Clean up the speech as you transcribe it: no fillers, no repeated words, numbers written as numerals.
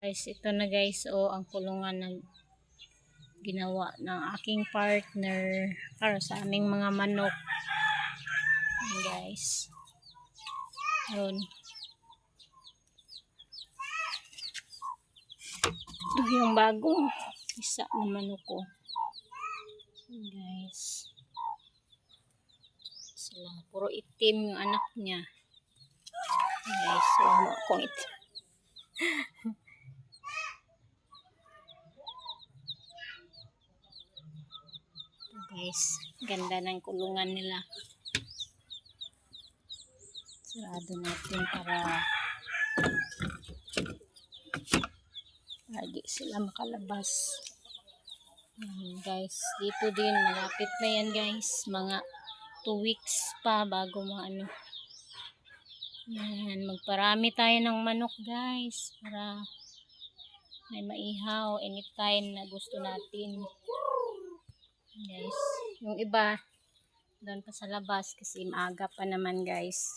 Guys, ito na guys, ang kulungan na ginawa ng aking partner para sa aming mga manok. Ayan guys. Yun. Ito yung bagong isa na manok ko. Ayan guys. Sila, puro itim yung anak niya. Ayan guys, wala akong itim. Guys, ganda ng kulungan nila. Sarado natin para lagi sila makalabas. Ayan guys, dito din malapit na yan guys, mga 2 weeks pa bago maano. Ayan, magparami tayo ng manok guys para may maihaw anytime na gusto natin. Guys, yung iba doon pa sa labas kasi maaga pa naman guys.